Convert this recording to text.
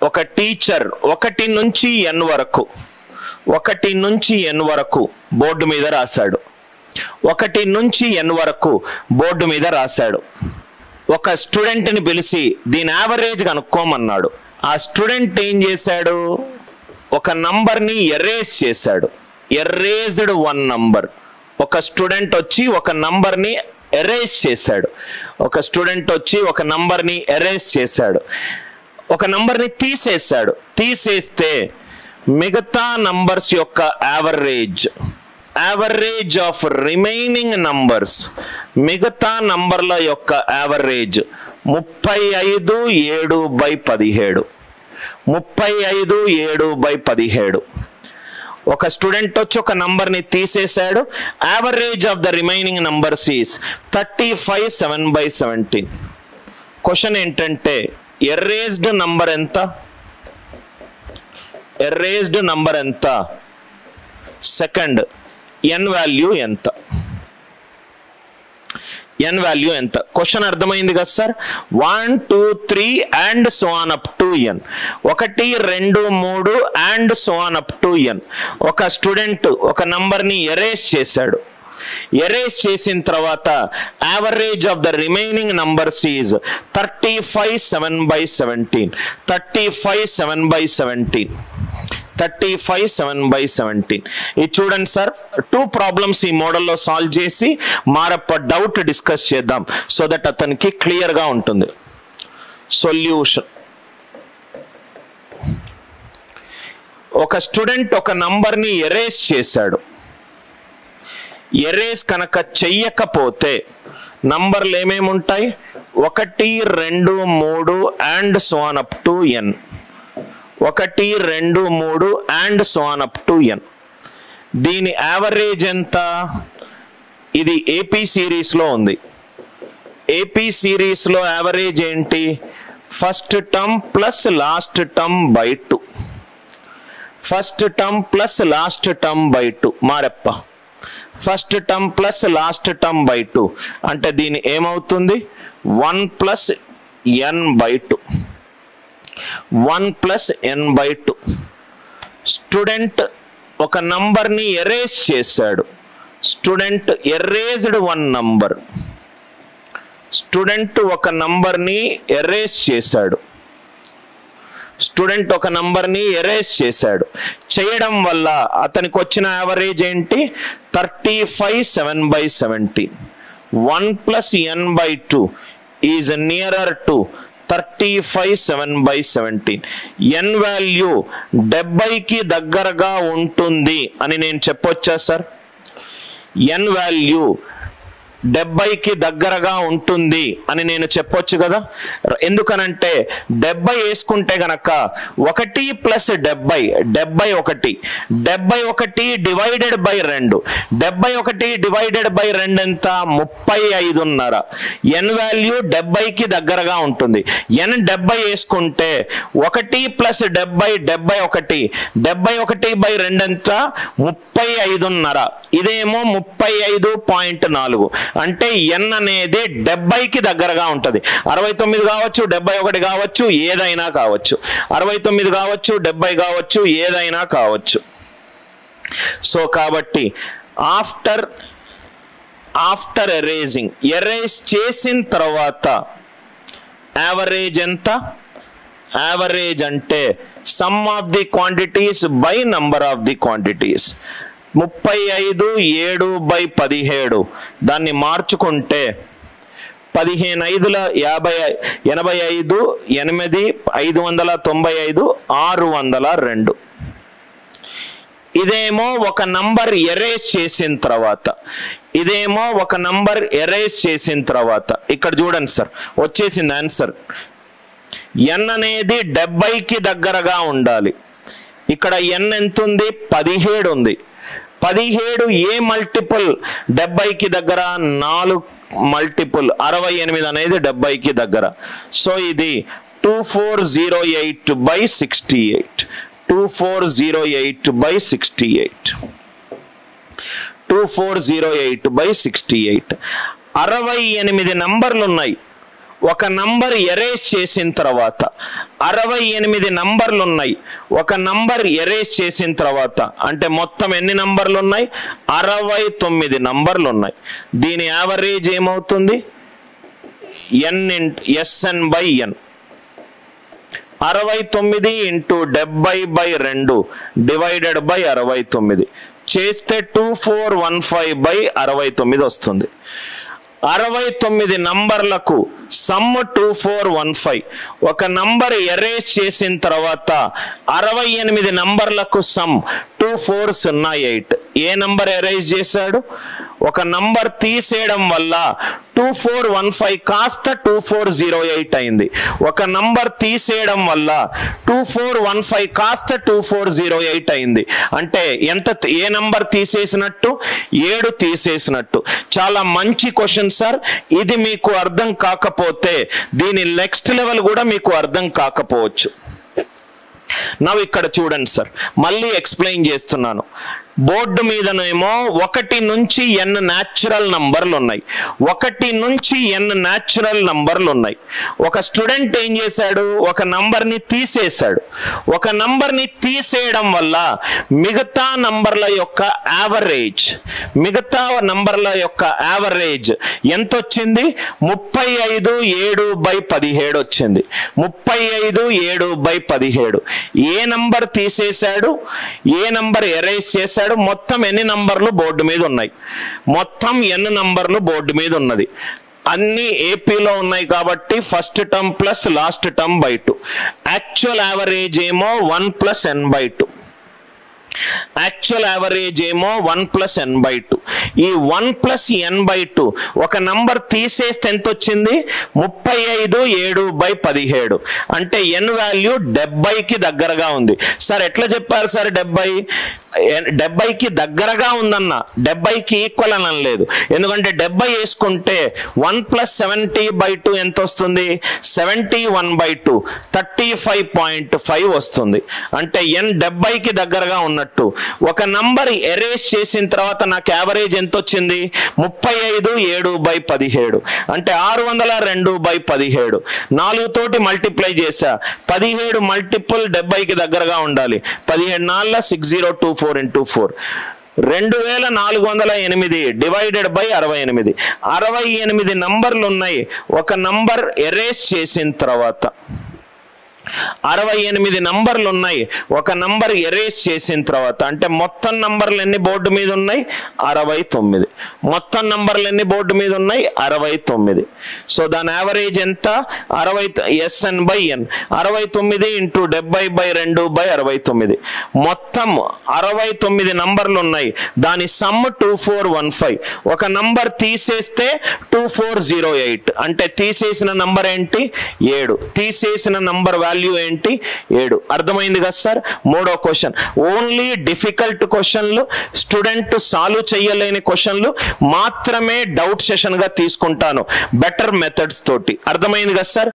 ఒక టీచర్ 1 నుంచి n వరకు 1 నుంచి n వరకు బోర్డు మీద రాశాడు. 1 నుంచి n వరకు బోర్డు మీద రాశాడు. ఒక స్టూడెంట్ని పిలిచి దీని యావరేజ్ కనుక్కోమన్నాడు. ఆ స్టూడెంట్ ఏం చేశాడు? ఒక నంబర్ని ఎరేజ్ చేశాడు. Erased 1 number. ఒక స్టూడెంట్ వచ్చి ఒక నంబర్ని ఎరేజ్ చేశాడు. ఒక స్టూడెంట్ వచ్చి ఒక నంబర్ని ఎరేజ్ చేశాడు. ఒక నంబర్ని తీసేశాడు. తీసేస్తే మిగతా నంబర్స్ యొక్క యావరేజ్ ఆఫ్ రిమైనింగ్ నంబర్స్, మిగతా నంబర్ల యొక్క యావరేజ్ 35/7/17. 35/7/17. ఒక స్టూడెంట్ వచ్చి ఒక నంబర్ని తీసేశాడు. Average of the remaining numbers is 35/7/17. Question ఏంటంటే ఎరేజ్డ్ నంబర్ ఎంత? ఎరేజ్డ్ నంబర్ ఎంత? సెకండ్, n వాల్యూ ఎంత? n వాల్యూ ఎంత? క్వశ్చన్ అర్థమైంది కదా sir? 1 2 3 and so on up to n. 1 2 3 and so on up to n. ఒక స్టూడెంట్ ఒక నంబర్ని ఎరేజ్ చేశాడు. ఎరేజ్ చేసిన తర్వాత average of the remaining numbers is 35/7/17. 35/7/17. 35/7/17. ఇది చూడండి సార్. 2 ప్రాబ్లమ్స్ ఈ మోడల్లో సాల్వ్ చేసి మారప్ప డౌట్ డిస్కస్ చేద్దాం సో దట్ అతనికి క్లియర్గా ఉంటుంది. సొల్యూషన్. ఒక స్టూడెంట్ ఒక నంబర్ని ఎరేజ్ చేశాడు. ఎరేజ్ కనుక చెయ్యకపోతే నంబర్లు ఏమేమి ఉంటాయి? 1 2 3 and so on up to n. 1 2 3 and so on up to n. దీని యావరేజ్ ఎంత? ఇది ఏపీ సిరీస్లో ఉంది. ఏపీ సిరీస్లో యావరేజ్ ఏంటి? First term plus last term by 2. First term plus last term by 2. Mareppa first term plus last term by 2 అంటే దీని ఏమవుతుంది? 1 + n/2. 1 + n/2. స్టూడెంట్ ఒక నంబర్ని ఎరేజ్ చేశాడు. Student erased 1 number. స్టూడెంట్ ఒక నంబర్ని ఎరేజ్ చేశాడు. స్టూడెంట్ ఒక నంబర్ని ఎరేజ్ చేశాడు. చేయడం వల్ల అతనికి వచ్చిన యావరేజ్ ఏంటి? 35/7/17. 1 + n/2 is nearer to 35/7/17. n value 70కి దగ్గరగా ఉంటుంది అని నేను చెప్పొచ్చా సార్? n వాల్యూ 70కి దగ్గరగా ఉంటుంది అని నేను చెప్పొచ్చు కదా. ఎందుకనంటే 70 వేసుకుంటే గనక 1 + 70 71. 71 డివైడెడ్ బై 2. 71 డివైడెడ్ బై 2 ఎంత? 35.5. n వాల్యూ 70కి దగ్గరగా ఉంటుంది. n 70 వేసుకుంటే 1 + 70 71. 71/2 ఎంత? 35.5. ఇదేమో 35.4. అంటే n అనేది 70కి దగ్గరగా ఉంటుంది. 69 కావచ్చు, 71 కావచ్చు, ఏదైనా కావచ్చు. 69 కావచ్చు, 70 కావచ్చు, ఏదైనా కావచ్చు. సో కాబట్టి ఆఫ్టర్ ఎరేజింగ్, ఎరేజ్ చేసిన తర్వాత యావరేజ్ ఎంత? యావరేజ్ అంటే some of the quantities by number of the quantities. 35/7/17 దాన్ని మార్చుకుంటే 15 5 85, 8 595, 602. ఇదేమో ఒక నంబర్ ఎరేజ్ చేసిన తర్వాత, ఇదేమో ఒక నంబర్ ఎరేజ్ చేసిన తర్వాత. ఇక్కడ చూడండి సార్, వచ్చేసింది ఆన్సర్. n అనేది 70కి దగ్గరగా ఉండాలి. ఇక్కడ n ఎంత ఉంది? 17 ఉంది. 17 ఏ మల్టిపుల్ 70కి దగ్గర? 4 మల్టిపుల్ 68 అనేది 70కి దగ్గర. సో ఇది 2408/68. 2408/68. 2408/68. 68 నంబర్లు ఉన్నాయి. ఒక నంబర్ ఎరేజ్ చేసిన తర్వాత 68 నంబర్లు ఉన్నాయి. ఒక నంబర్ ఎరేజ్ చేసిన తర్వాత అంటే మొత్తం ఎన్ని నంబర్లు ఉన్నాయి? 69 నంబర్లు ఉన్నాయి. దీని యావరేజ్ ఏమవుతుంది? SN/n. 69 × 70/2 డివైడెడ్ బై 69 చేస్తే 2415/69 వస్తుంది. 69 నంబర్లకు సమ్ 2415. ఒక నంబర్ ఎరేజ్ చేసిన తర్వాత 68 నంబర్లకు సమ్ 2408. ఏ నంబర్ ఎరేజ్ చేశాడు? ఒక నంబర్ తీసేయడం వల్ల 2415 కాస్త 2408 అయింది. ఒక నంబర్ తీసేయడం వల్ల 2415 కాస్త 2408 అయింది. అంటే ఎంత? ఏ నంబర్ తీసేసినట్టు? 7 తీసేసినట్టు. చాలా మంచి క్వశ్చన్ సార్. ఇది మీకు అర్థం కాకపోతే దీని నెక్స్ట్ లెవెల్ కూడా మీకు అర్థం కాకపోవచ్చు. నవ్వు ఇక్కడ చూడండి సార్, మళ్ళీ ఎక్స్ప్లెయిన్ చేస్తున్నాను. బోర్డు మీదనేమో 1 నుంచి n న్యాచురల్ నంబర్లు ఉన్నాయి. 1 నుంచి n న్యాచురల్ నంబర్లు ఉన్నాయి. ఒక స్టూడెంట్ ఏం చేశాడు? ఒక నంబర్ని తీసేశాడు. ఒక నంబర్ని తీసేయడం వల్ల మిగతా నంబర్ల యొక్క యావరేజ్ ఎంత వచ్చింది? 35/7/17 వచ్చింది. 35/7/17. ఏ నంబర్ తీసేశాడు? ఏ నంబర్ ఎరేజ్ చేశాడు? మొత్తం ఎన్ని నంబర్లు బోర్డు మీద ఉన్నాయి? మొత్తం n నంబర్లు బోర్డు మీద ఉన్నది. అన్ని ఏపీలో ఉన్నాయి కాబట్టి first term plus last term by 2. Actual average ఏమో 1 + n/2. యాక్చువల్ యావరేజ్ ఏమో 1 + n/2. ఈ 1 + n/2 ఒక నంబర్ తీసేస్తే ఎంత వచ్చింది? 35/7/17. అంటే n వాల్యూ 70కి దగ్గరగా ఉంది. సార్ ఎట్లా చెప్పారు సార్? 70కి దగ్గరగా ఉందన్న, 70కి ఈక్వల్ అని అనలేదు. ఎందుకంటే 70 వేసుకుంటే 1 + 70/2 ఎంత వస్తుంది? 71/2, 35.5 వస్తుంది. అంటే n 70కి దగ్గరగా ఉన్నట్టు. ఒక నంబర్ ఎరేజ్ చేసిన తర్వాత నాకు యావరేజ్ ఎంత వచ్చింది? 35/7/17. అంటే 602/17. 4 తోటి మల్టిప్లై చేసా. 17 మల్టిపుల్ 70కి దగ్గరగా ఉండాలి. 17 4 6024 × 4. 2408 డివైడెడ్ బై 68. 68 నంబర్లు ఉన్నాయి. ఒక నంబర్ ఎరేజ్ చేసిన తర్వాత 68 నంబర్లు ఉన్నాయి. ఒక నంబర్ ఎరేజ్ చేసిన తర్వాత అంటే మొత్తం నంబర్లు ఎన్ని బోర్డు మీద ఉన్నాయి? 69. మొత్తం నంబర్లు ఎన్ని బోర్డు మీద ఉన్నాయి? 69. సో దాని యావరేజ్ ఎంత? SN/n. 69 × 70/2/69. మొత్తం 69 నంబర్లు ఉన్నాయి. దాని సమ్ 2415. ఒక నంబర్ తీసేస్తే 2408. అంటే తీసేసిన నంబర్ ఏంటి? 7. తీసేసిన నంబర్ వాల్యూ ఏంటి? 7. అర్థమైంది కదా సార్? మూడో క్వశ్చన్. ఓన్లీ డిఫికల్ట్ క్వశ్చన్లు, స్టూడెంట్ సాల్వ్ చేయలేని క్వశ్చన్లు మాత్రమే డౌట్ సెషన్ గా తీసుకుంటాను, బెటర్ మెథడ్స్ తోటి. అర్థమైంది కదా సార్?